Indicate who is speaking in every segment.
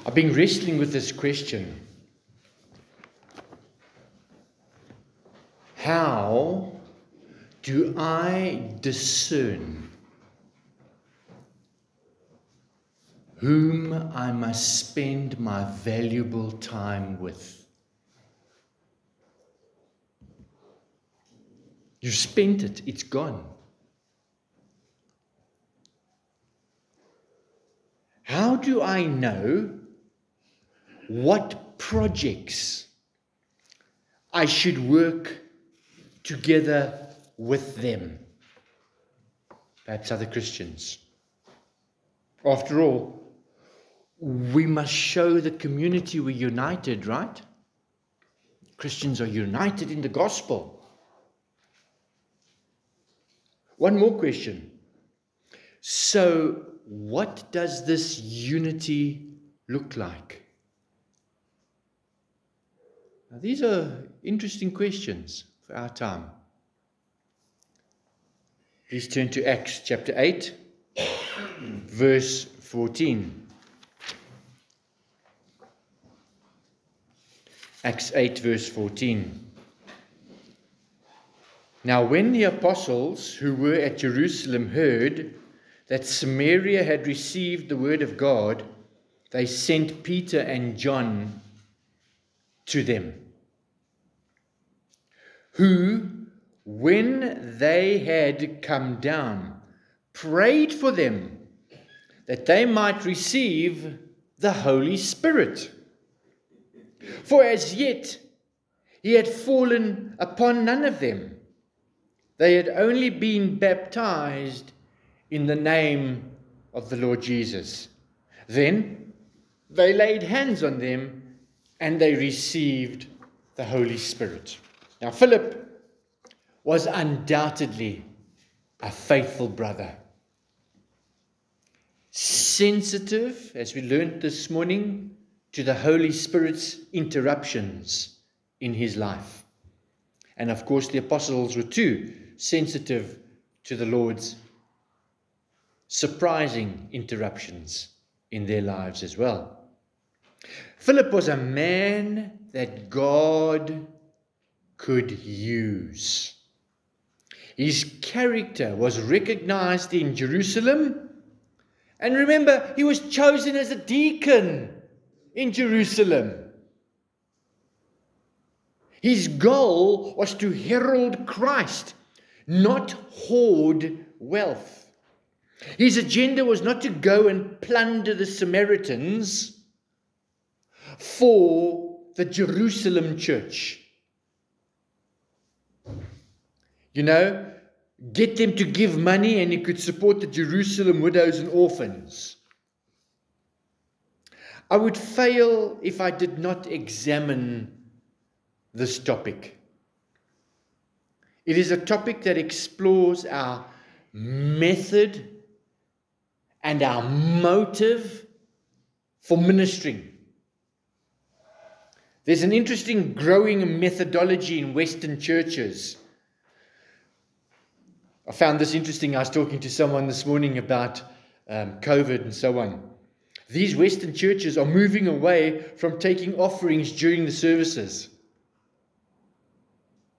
Speaker 1: I've been wrestling with this question. How do I discern whom I must spend my valuable time with? You've spent it, it's gone. How do I know what projects I should work together with them? Perhaps other Christians. After all, we must show the community we're united, right? Christians are united in the gospel. One more question. So, what does this unity look like? Now, these are interesting questions for our time. Please turn to Acts chapter 8, verse 14. Acts 8, verse 14. Now, when the apostles who were at Jerusalem heard that Samaria had received the word of God, they sent Peter and John to them, who, when they had come down, prayed for them that they might receive the Holy Spirit. For as yet he had fallen upon none of them. They had only been baptized in the name of the Lord Jesus. Then they laid hands on them and they received the Holy Spirit. Now, Philip was undoubtedly a faithful brother. Sensitive, as we learned this morning, to the Holy Spirit's interruptions in his life. And of course, the apostles were too sensitive to the Lord's surprising interruptions in their lives as well. Philip was a man that God could use. His character was recognized in Jerusalem. And remember, he was chosen as a deacon in Jerusalem. His goal was to herald Christ, not hoard wealth. His agenda was not to go and plunder the Samaritans for the Jerusalem church. You know, get them to give money and he could support the Jerusalem widows and orphans. I would fail if I did not examine this topic. It is a topic that explores our method and our motive for ministering. There's an interesting growing methodology in Western churches. I found this interesting. I was talking to someone this morning about COVID and so on. These Western churches are moving away from taking offerings during the services.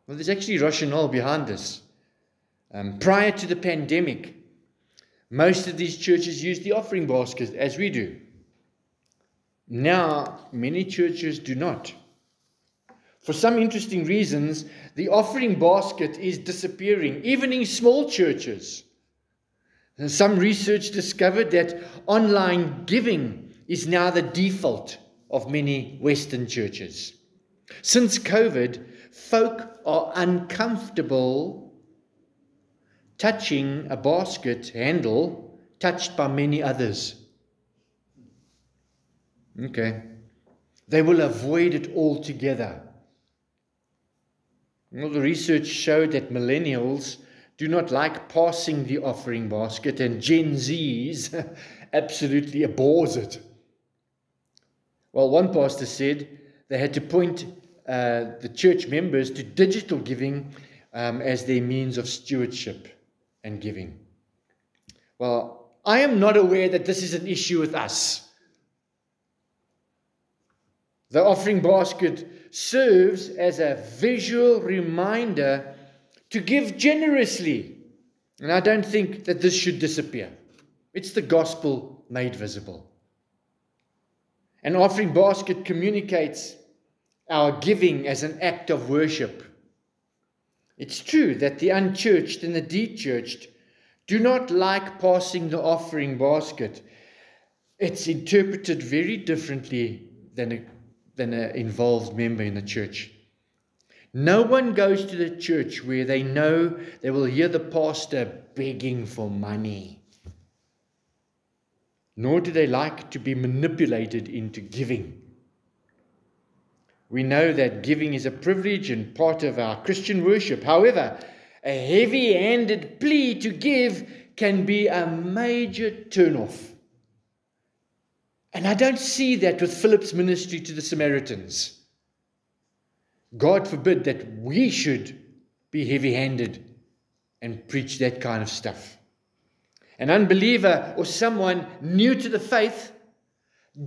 Speaker 1: Well, there's actually rationale behind this. Prior to the pandemic, most of these churches used the offering basket as we do. Now, many churches do not. For some interesting reasons, the offering basket is disappearing, even in small churches. And some research discovered that online giving is now the default of many Western churches. Since COVID, folk are uncomfortable touching a basket handle touched by many others. Okay. They will avoid it altogether. Well, the research showed that millennials do not like passing the offering basket, and Gen Zs absolutely abhors it. Well, one pastor said they had to point the church members to digital giving as their means of stewardship and giving. Well, I am not aware that this is an issue with us. The offering basket serves as a visual reminder to give generously. And I don't think that this should disappear. It's the gospel made visible. An offering basket communicates our giving as an act of worship. It's true that the unchurched and the dechurched do not like passing the offering basket. It's interpreted very differently than an involved member in the church. No one goes to the church where they know they will hear the pastor begging for money. Nor do they like to be manipulated into giving. We know that giving is a privilege and part of our Christian worship. However, a heavy-handed plea to give can be a major turn-off. And I don't see that with Philip's ministry to the Samaritans. God forbid that we should be heavy-handed and preach that kind of stuff. An unbeliever or someone new to the faith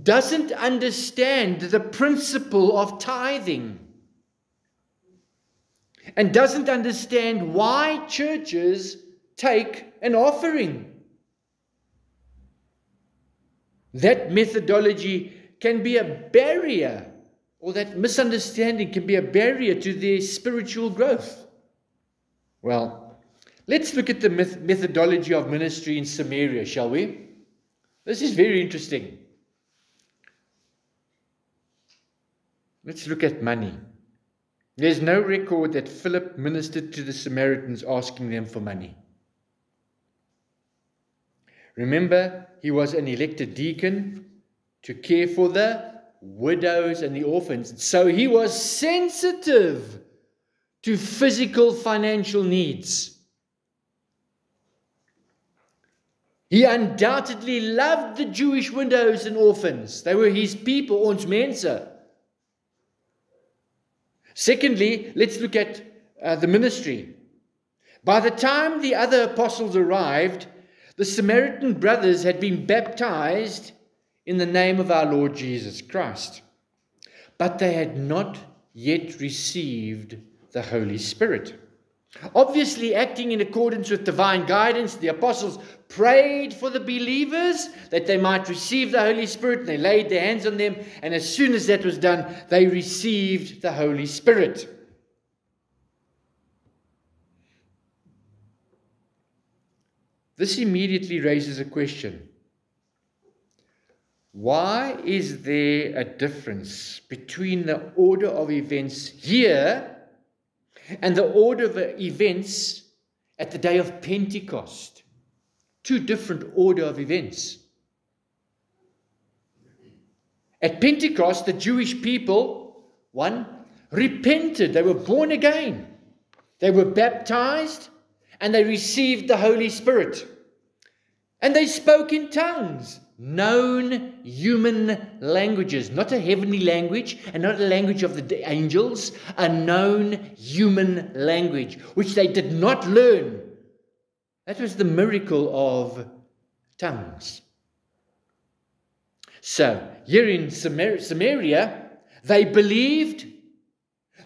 Speaker 1: doesn't understand the principle of tithing and doesn't understand why churches take an offering. That methodology can be a barrier, or that misunderstanding can be a barrier to their spiritual growth. Well, let's look at the methodology of ministry in Samaria, shall we? This is very interesting. Let's look at money. There's no record that Philip ministered to the Samaritans asking them for money. Remember, he was an elected deacon to care for the widows and the orphans. So he was sensitive to physical financial needs. He undoubtedly loved the Jewish widows and orphans. They were his people, ons mense. Secondly, let's look at the ministry. By the time the other apostles arrived, the Samaritan brothers had been baptized in the name of our Lord Jesus Christ. But they had not yet received the Holy Spirit. Obviously, acting in accordance with divine guidance, the apostles prayed for the believers that they might receive the Holy Spirit, and they laid their hands on them, and as soon as that was done, they received the Holy Spirit. This immediately raises a question. Why is there a difference between the order of events here and the order of events at the day of Pentecost? Two different order of events. At Pentecost, the Jewish people, one, repented. They were born again. They were baptized and they received the Holy Spirit. And they spoke in tongues, known human languages, not a heavenly language and not a language of the angels, a known human language, which they did not learn. That was the miracle of tongues. So, here in Samaria, they believed,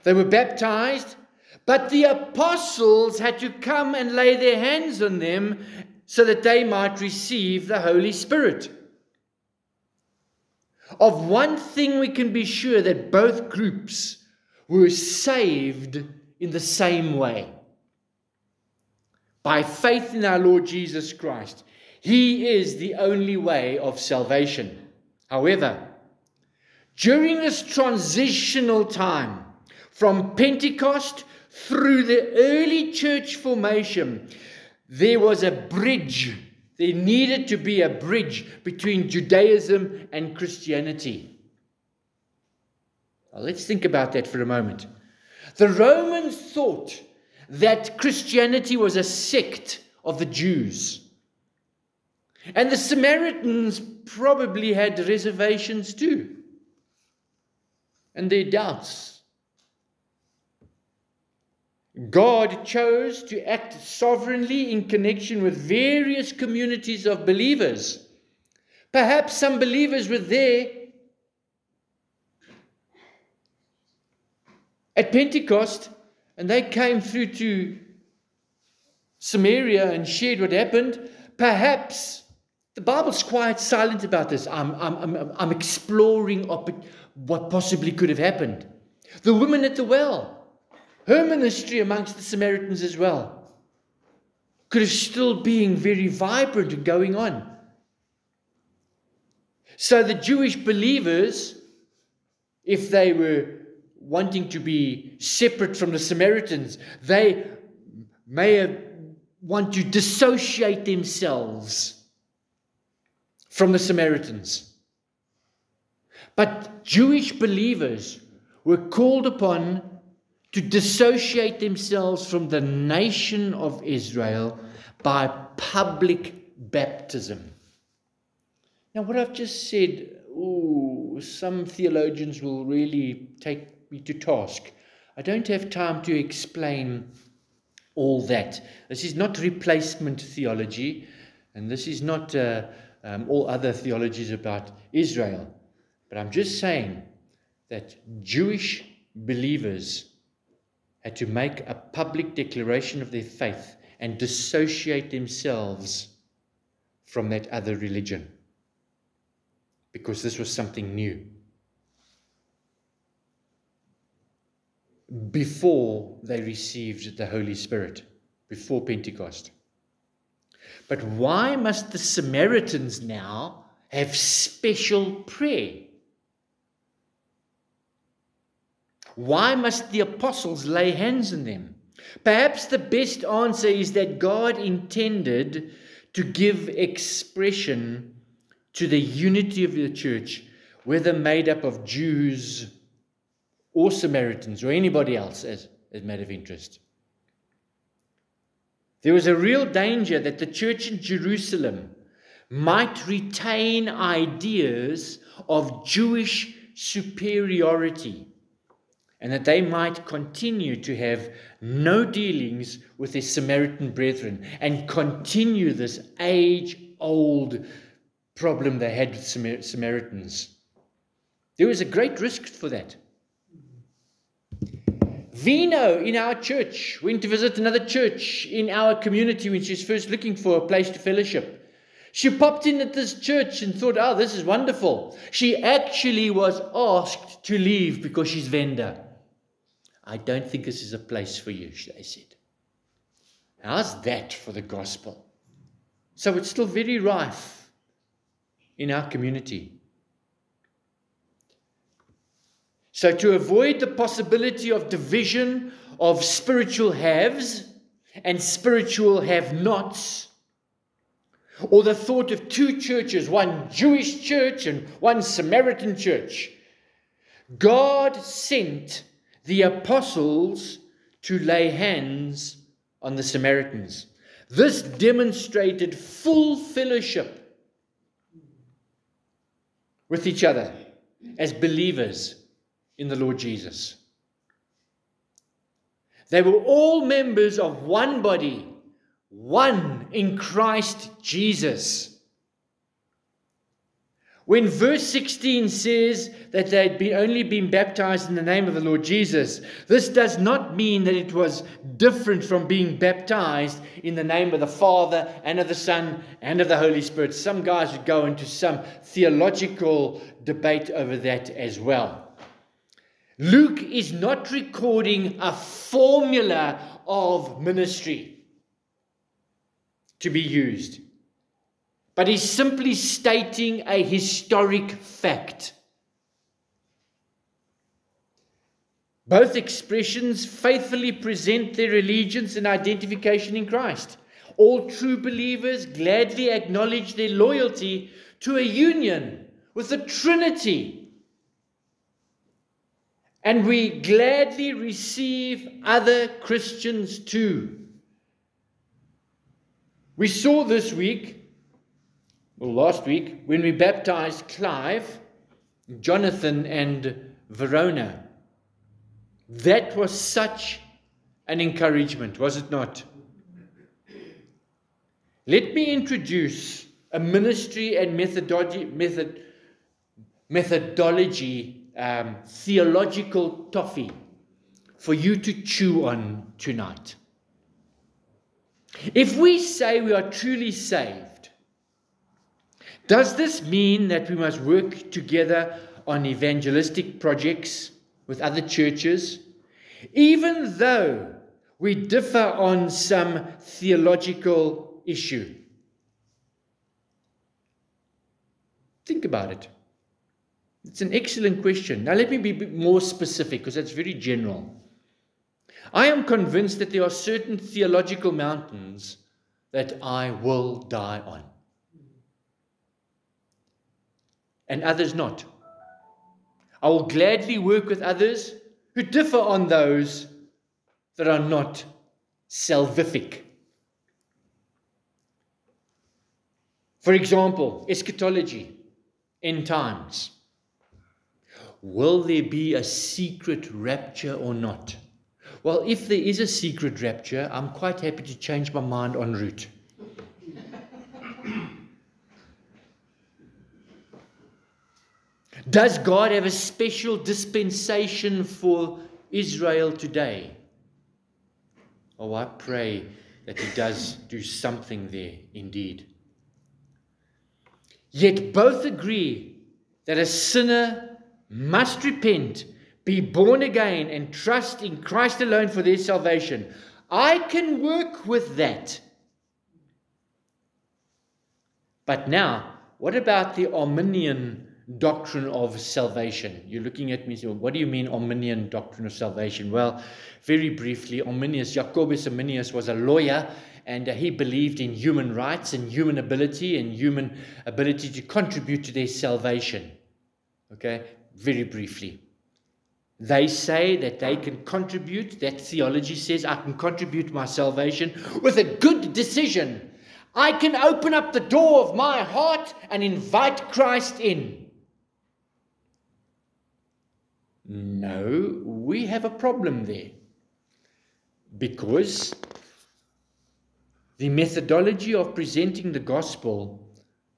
Speaker 1: they were baptized, but the apostles had to come and lay their hands on them so that they might receive the Holy Spirit. Of one thing we can be sure, that both groups were saved in the same way. By faith in our Lord Jesus Christ. He is the only way of salvation. However, during this transitional time from Pentecost through the early church formation, there was a bridge. There needed to be a bridge between Judaism and Christianity. Now, let's think about that for a moment. The Romans thought that Christianity was a sect of the Jews. And the Samaritans probably had reservations too, and their doubts. God chose to act sovereignly in connection with various communities of believers. Perhaps some believers were there at Pentecost, and they came through to Samaria and shared what happened, perhaps the Bible's quite silent about this. I'm exploring what possibly could have happened. The woman at the well, her ministry amongst the Samaritans as well, could have still been very vibrant and going on. So the Jewish believers, if they were wanting to be separate from the Samaritans, they may want to dissociate themselves from the Samaritans. But Jewish believers were called upon to dissociate themselves from the nation of Israel by public baptism. Now, what I've just said, some theologians will really take me to task. I don't have time to explain all that. This is not replacement theology, and this is not all other theologies about Israel. But I'm just saying that Jewish believers had to make a public declaration of their faith and dissociate themselves from that other religion, because this was something new. Before they received the Holy Spirit, before Pentecost. But why must the Samaritans now have special prayer? Why must the apostles lay hands on them? Perhaps the best answer is that God intended to give expression to the unity of the church, whether made up of Jews or Samaritans or anybody else as matter of interest. There was a real danger that the church in Jerusalem might retain ideas of Jewish superiority, and that they might continue to have no dealings with their Samaritan brethren and continue this age-old problem they had with Samaritans. There was a great risk for that. Vino in our church went to visit another church in our community when she was first looking for a place to fellowship. She popped in at this church and thought, this is wonderful. She actually was asked to leave because she's Venda. I don't think this is a place for you, they said. How's that for the gospel? So it's still very rife in our community. So to avoid the possibility of division of spiritual haves and spiritual have-nots, or the thought of two churches, one Jewish church and one Samaritan church, God sent the apostles to lay hands on the Samaritans. This demonstrated full fellowship with each other as believers in the Lord Jesus. They were all members of one body, one in Christ Jesus. When verse 16 says that they had only been baptized in the name of the Lord Jesus, this does not mean that it was different from being baptized in the name of the Father and of the Son and of the Holy Spirit. Some guys would go into some theological debate over that as well. Luke is not recording a formula of ministry to be used, but he's simply stating a historic fact. Both expressions faithfully present their allegiance and identification in Christ. All true believers gladly acknowledge their loyalty to a union with the Trinity. And we gladly receive other Christians too. We saw this week, or last week, when we baptized Clive, Jonathan, and Verona. That was such an encouragement, was it not? Let me introduce a ministry and methodology, theological toffee for you to chew on tonight. If we say we are truly saved, does this mean that we must work together on evangelistic projects with other churches, even though we differ on some theological issue? Think about it. It's an excellent question. Now let me be a bit more specific, because that's very general. I am convinced that there are certain theological mountains that I will die on, and others not. I will gladly work with others who differ on those that are not salvific. For example, eschatology, end times. Will there be a secret rapture or not? Well, if there is a secret rapture, I'm quite happy to change my mind en route. Does God have a special dispensation for Israel today? Oh, I pray that He does do something there indeed. Yet both agree that a sinner must repent, be born again, and trust in Christ alone for their salvation. I can work with that. But now, what about the Arminian doctrine of salvation? You're looking at me saying, what do you mean Arminian doctrine of salvation? Well, very briefly, Jacobus Arminius was a lawyer, and he believed in human rights and human ability to contribute to their salvation. Okay, very briefly. They say that they can contribute, that theology says I can contribute my salvation with a good decision. I can open up the door of my heart and invite Christ in. No, we have a problem there, because the methodology of presenting the gospel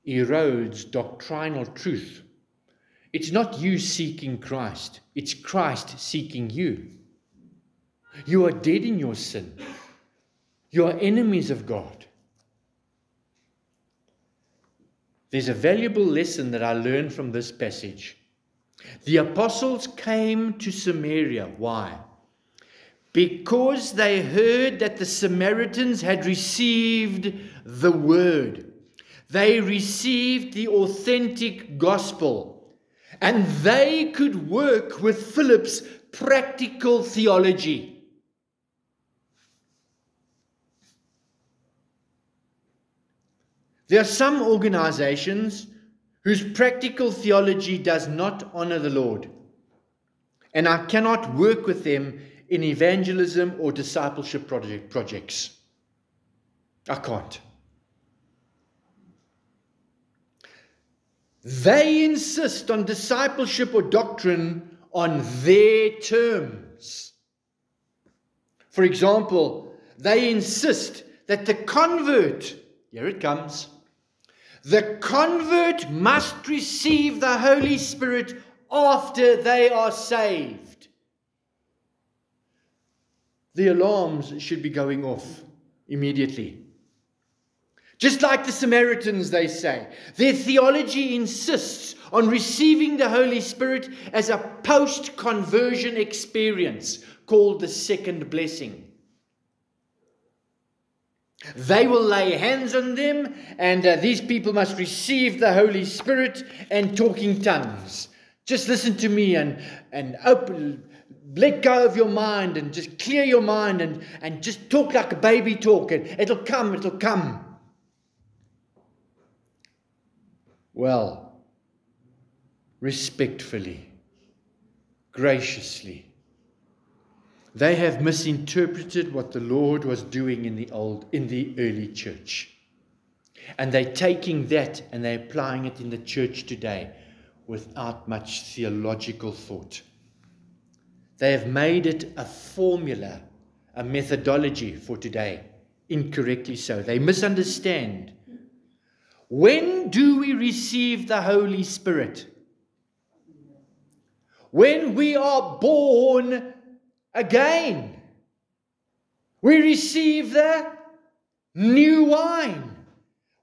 Speaker 1: erodes doctrinal truth. It's not you seeking Christ, it's Christ seeking you. You are dead in your sin. You are enemies of God. There's a valuable lesson that I learned from this passage. The apostles came to Samaria. Why? Because they heard that the Samaritans had received the word. They received the authentic gospel. And they could work with Philip's practical theology. There are some organizations whose practical theology does not honor the Lord, and I cannot work with them in evangelism or discipleship projects. I can't. They insist on discipleship or doctrine on their terms. For example, they insist that the convert, here it comes, the convert must receive the Holy Spirit after they are saved. The alarms should be going off immediately. Just like the Samaritans, they say, their theology insists on receiving the Holy Spirit as a post-conversion experience called the second blessing. They will lay hands on them, and these people must receive the Holy Spirit and talk in tongues. Just listen to me and let go of your mind and just clear your mind and just talk like a baby talk, and it'll come. Well, respectfully, graciously, they have misinterpreted what the Lord was doing in the early church. And they're taking that and they're applying it in the church today without much theological thought. They have made it a formula, a methodology for today, incorrectly so. They misunderstand. When do we receive the Holy Spirit? When we are born again. We receive the new wine.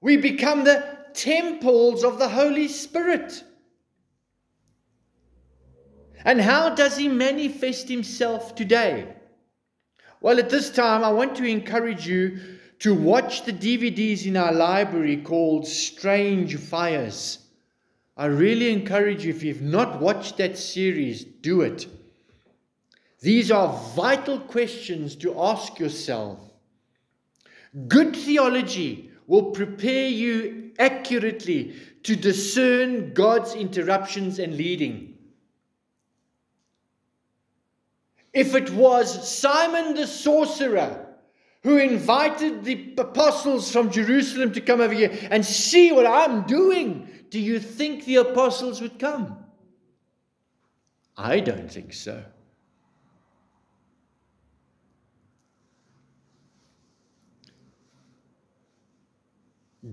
Speaker 1: We become the temples of the Holy Spirit. And how does He manifest Himself today? Well, at this time, I want to encourage you to watch the DVDs in our library called Strange Fires. I really encourage you, if you've not watched that series, do it. These are vital questions to ask yourself. Good theology will prepare you accurately to discern God's interruptions and leading. If it was Simon the sorcerer who invited the apostles from Jerusalem to come over here and see what I'm doing, do you think the apostles would come? I don't think so.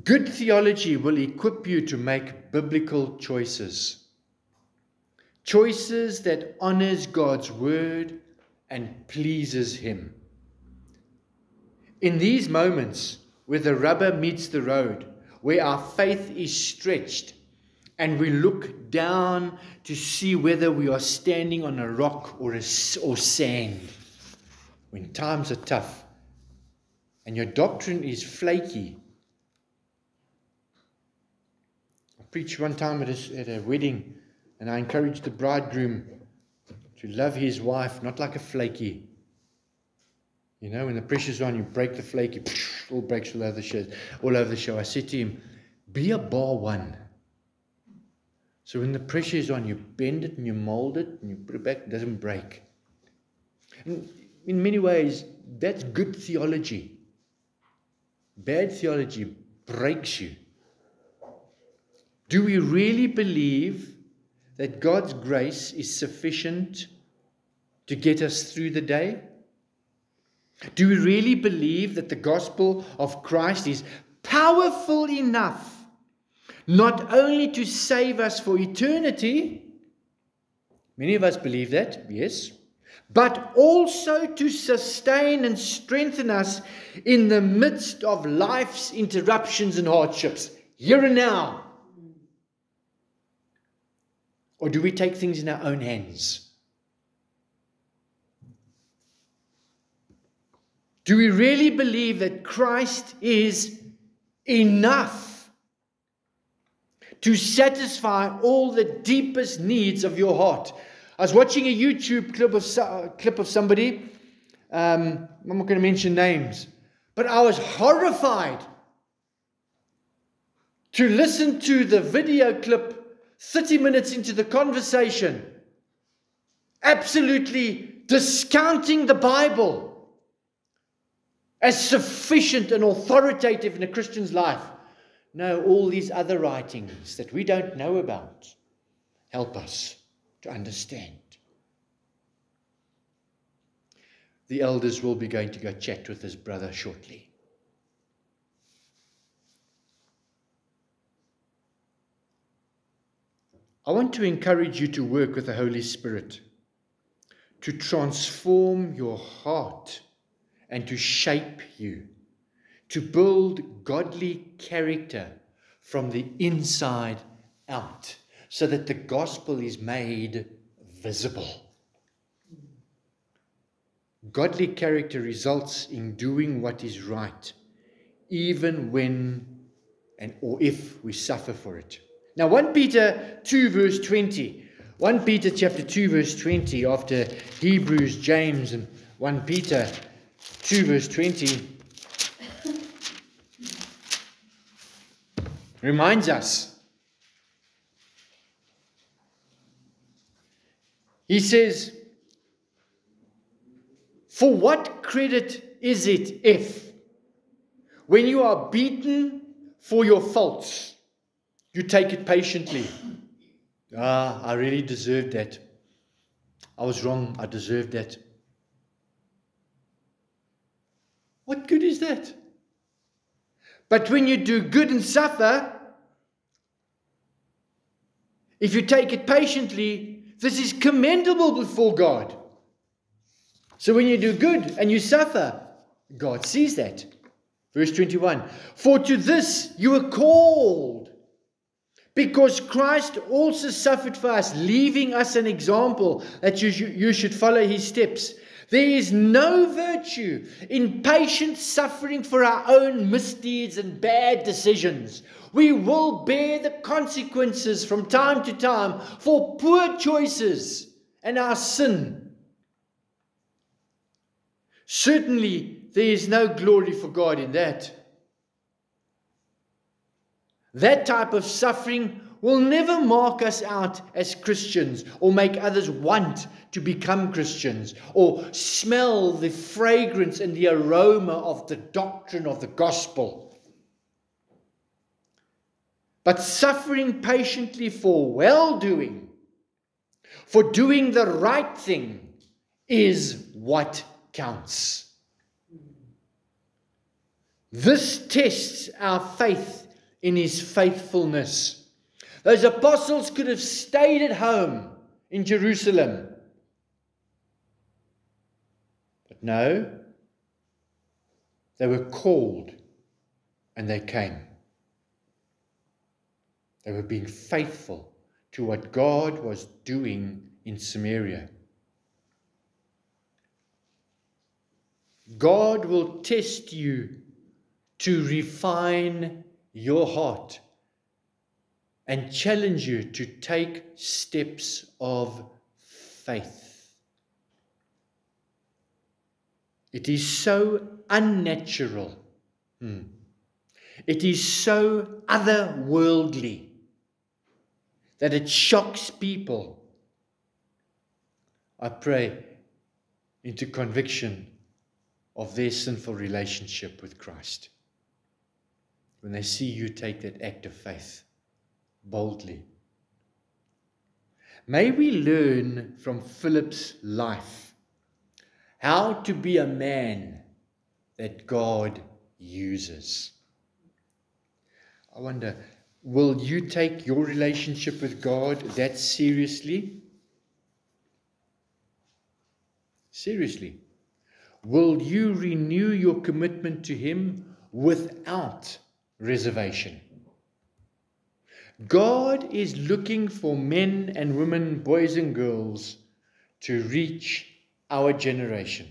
Speaker 1: Good theology will equip you to make biblical choices. Choices that honors God's word and pleases Him. In these moments where the rubber meets the road, where our faith is stretched and we look down to see whether we are standing on a rock or sand, when times are tough and your doctrine is flaky. I preached one time at a wedding, and I encouraged the bridegroom to love his wife, not like a flaky. You know, when the pressure's on, you break the flaky, all breaks all over the show. I said to him, be a bar one. So when the pressure is on, you bend it and you mold it and you put it back, it doesn't break. And in many ways, that's good theology. Bad theology breaks you. Do we really believe that God's grace is sufficient to get us through the day? Do we really believe that the gospel of Christ is powerful enough not only to save us for eternity, many of us believe that, yes, but also to sustain and strengthen us in the midst of life's interruptions and hardships, here and now? Or do we take things in our own hands? Do we really believe that Christ is enough to satisfy all the deepest needs of your heart? I was watching a YouTube clip of somebody. I'm not going to mention names, but I was horrified to listen to the video clip 30 minutes into the conversation, absolutely discounting the Bible as sufficient and authoritative in a Christian's life. No, all these other writings that we don't know about help us to understand. The elders will be going to go chat with his brother shortly. I want to encourage you to work with the Holy Spirit to transform your heart and to shape you, to build godly character from the inside out, so that the gospel is made visible. Godly character results in doing what is right, even when or if we suffer for it. Now, 1 Peter 2 verse 20. 1 Peter chapter 2 verse 20, after Hebrews, James, and 1 Peter 2 verse 20, reminds us. He says, for what credit is it if, when you are beaten for your faults, you take it patiently? I really deserved that. I was wrong. I deserved that. What good is that? But when you do good and suffer, if you take it patiently, this is commendable before God. So when you do good and you suffer, God sees that. Verse 21, for to this you were called, because Christ also suffered for us, leaving us an example that you should follow his steps. There is no virtue in patient suffering for our own misdeeds and bad decisions. We will bear the consequences from time to time for poor choices and our sin. Certainly, there is no glory for God in that. That type of suffering will never mark us out as Christians or make others want to become Christians or smell the fragrance and the aroma of the doctrine of the gospel. But suffering patiently for well-doing, for doing the right thing, is what counts. This tests our faith in his faithfulness. Those apostles could have stayed at home in Jerusalem. But no, they were called and they came. They were being faithful to what God was doing in Samaria. God will test you to refine your heart and challenge you to take steps of faith. It is so unnatural. It is so otherworldly that it shocks people. I pray into conviction of their sinful relationship with Christ. When they see you take that act of faith boldly. May we learn from Philip's life how to be a man that God uses. I wonder, will you take your relationship with God that seriously? Seriously. Will you renew your commitment to him without reservation? God is looking for men and women, boys and girls, to reach our generation.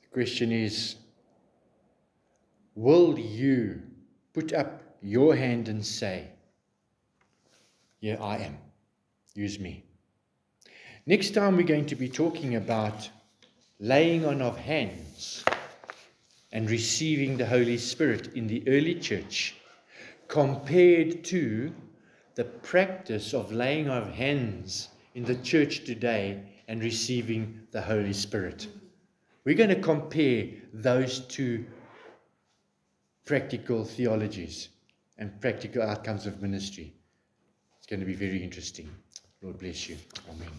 Speaker 1: The question is, will you put up your hand and say, here I am, use me? Next time we're going to be talking about laying on of hands and receiving the Holy Spirit in the early church, compared to the practice of laying on of hands in the church today and receiving the Holy Spirit. We're going to compare those two practical theologies and practical outcomes of ministry. It's going to be very interesting. Lord bless you. Amen.